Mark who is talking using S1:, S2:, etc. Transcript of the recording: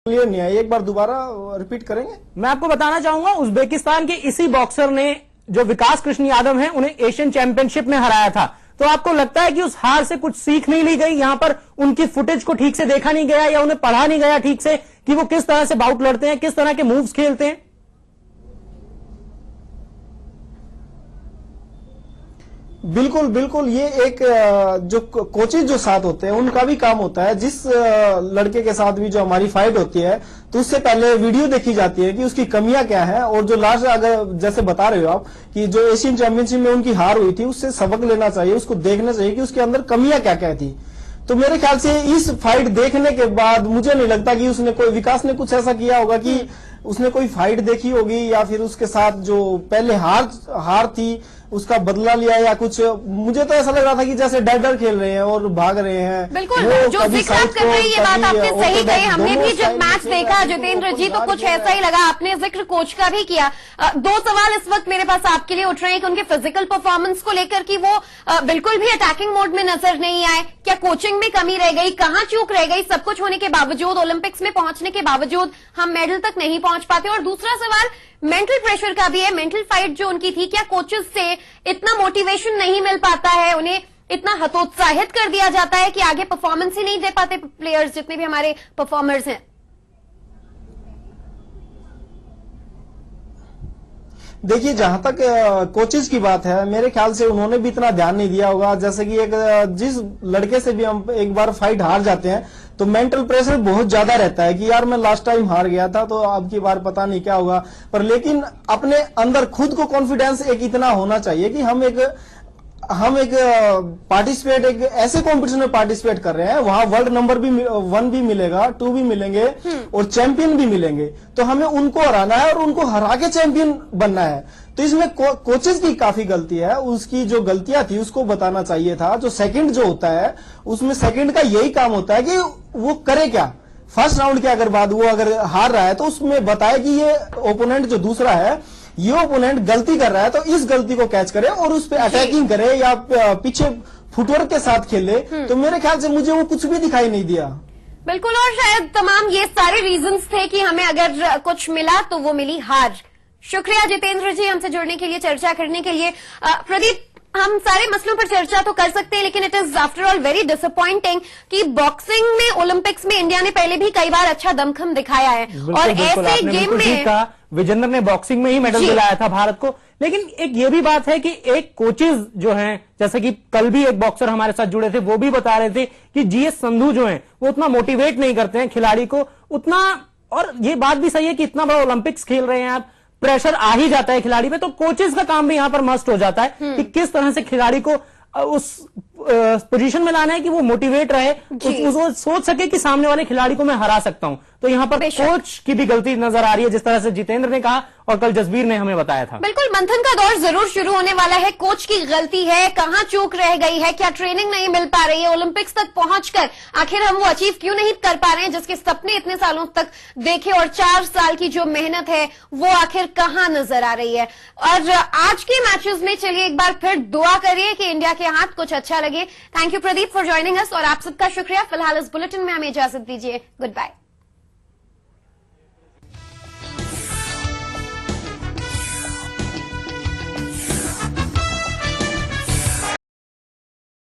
S1: Clear नहीं है, एक बार दोबारा रिपीट करेंगे?
S2: मैं आपको बताना चाहूंगा, उज्बेकिस्तान के इसी बॉक्सर ने जो विकास कृष्ण यादव हैं उन्हें एशियन चैंपियनशिप में हराया था। तो आपको लगता है कि उस हार से कुछ सीख नहीं ली गई? यहां पर उनकी फुटेज को ठीक से देखा नहीं गया या उन्हें पढ़ा नहीं गया ठीक से कि वो किस तरह से बाउट लड़ते हैं, किस तरह के मूव्स खेलते हैं?
S1: बिल्कुल बिल्कुल, ये एक जो कोचेज जो साथ होते हैं उनका भी काम होता है। जिस लड़के के साथ भी जो हमारी फाइट होती है तो उससे पहले वीडियो देखी जाती है कि उसकी कमियां क्या है, और जो लास्ट अगर जैसे बता रहे हो आप कि जो एशियन चैंपियनशिप में उनकी हार हुई थी उससे सबक लेना चाहिए, उसको देखना चाहिए कि उसके अंदर कमियां क्या क्या थी। तो मेरे ख्याल से इस फाइट देखने के बाद मुझे नहीं लगता कि उसने कोई विकास ने कुछ ऐसा किया होगा कि उसने कोई फाइट देखी होगी या फिर उसके साथ जो पहले हार थी उसका बदला लिया या कुछ। मुझे तो ऐसा लग रहा था कि जैसे डर खेल रहे हैं और भाग रहे हैं।
S3: बिल्कुल, जो जिक्र आप कर रहे हैं ये बात आपने सही कही। हमने भी जब मैच देखा जितेंद्र जी तो कुछ ऐसा ही लगा। आपने जिक्र कोच का भी किया। दो सवाल इस वक्त मेरे पास आपके लिए उठ रहे हैं कि उनके फिजिकल परफॉर्मेंस को लेकर कि वो बिल्कुल भी अटैकिंग मोड में नजर नहीं आए, क्या कोचिंग में कमी रह गई, कहां चूक रह गई? सब कुछ होने के बावजूद, ओलंपिक्स में पहुंचने के बावजूद हम मेडल तक नहीं पहुंच पाते। और दूसरा सवाल मेंटल प्रेशर का भी है। मेंटल फाइट जो उनकी थी, क्या कोचेस से इतना मोटिवेशन नहीं मिल पाता है, उन्हें इतना हतोत्साहित कर दिया जाता है कि आगे परफॉर्मेंस ही नहीं दे पाते प्लेयर्स, जितने भी हमारे परफॉर्मर्स हैं?
S1: देखिए, जहां तक कोचेज की बात है मेरे ख्याल से उन्होंने भी इतना ध्यान नहीं दिया होगा। जैसे कि जिस लड़के से भी हम एक बार फाइट हार जाते हैं तो मेंटल प्रेशर बहुत ज्यादा रहता है कि यार मैं लास्ट टाइम हार गया था तो अब की बार पता नहीं क्या होगा। पर लेकिन अपने अंदर खुद को कॉन्फिडेंस एक इतना होना चाहिए कि हम एक पार्टिसिपेट एक ऐसे कंपटीशन में पार्टिसिपेट कर रहे हैं, वहां वर्ल्ड नंबर भी 1 भी मिलेगा, 2 भी मिलेंगे और चैंपियन भी मिलेंगे। तो हमें उनको हराना है और उनको हरा के चैंपियन बनना है। तो इसमें कोचेस की काफी गलती है। उसकी जो गलतियां थी उसको बताना चाहिए था। जो सेकंड जो होता है उसमें सेकंड का यही काम होता है कि वो करे क्या। फर्स्ट राउंड के अगर बाद वो अगर हार रहा है तो उसमें बताए कि ये ओपोनेंट जो दूसरा है ये ओपोनेंट गलती कर रहा है, तो इस गलती को कैच करे और उस पर अटैकिंग करे या पीछे फुटवर्क के साथ खेले। तो मेरे ख्याल से मुझे वो कुछ भी दिखाई नहीं दिया।
S3: बिल्कुल, और शायद तमाम ये सारे रीजंस थे कि हमें अगर कुछ मिला तो वो मिली हार। शुक्रिया जितेंद्र जी हमसे जुड़ने के लिए, चर्चा करने के लिए। प्रदीप, हम सारे मसलों पर चर्चा तो कर सकते हैं लेकिन it is after all very disappointing कि बॉक्सिंग में ओलंपिक्स में इंडिया ने पहले भी कई बार अच्छा दमखम दिखाया है और ऐसे गेम में
S2: विजेंद्र ने बॉक्सिंग में ही मेडल दिलाया था भारत को। लेकिन एक ये भी बात है कि एक कोचेज जो हैं, जैसे कि कल भी एक बॉक्सर हमारे साथ जुड़े थे, वो भी बता रहे थे कि जीएस संधू जो हैं वो उतना मोटिवेट नहीं करते हैं खिलाड़ी को उतना। और ये बात भी सही है कि इतना बड़ा ओलंपिक्स खेल रहे हैं आप, प्रेशर आ ही जाता है खिलाड़ी पे, तो कोचेस का काम भी यहां पर मस्ट हो जाता है कि किस तरह से खिलाड़ी को उस पोजीशन में लाना है कि वो मोटिवेट रहे, उसको सोच सके कि सामने वाले खिलाड़ी को मैं हरा सकता हूं। तो यहां पर कोच की भी गलती नजर आ रही है, जिस तरह से जितेंद्र ने कहा और कल जसबीर ने हमें बताया था।
S3: बिल्कुल, मंथन का दौर जरूर शुरू होने वाला है। कोच की गलती है, कहां चूक रह गई है, क्या ट्रेनिंग नहीं मिल पा रही है, ओलंपिक्स तक पहुंचकर आखिर हम वो अचीव क्यों नहीं कर पा रहे हैं जिसके सपने इतने सालों तक देखे, और 4 साल की जो मेहनत है वो आखिर कहां नजर आ रही है। और आज के मैचेस में चलिए एक बार फिर दुआ करिए कि इंडिया के हाथ कुछ अच्छा लगे। Thank you Pradeep for joining us और आप सबका शुक्रिया। फिलहाल इस बुलेटिन में हमें इजाजत दीजिए। Good bye.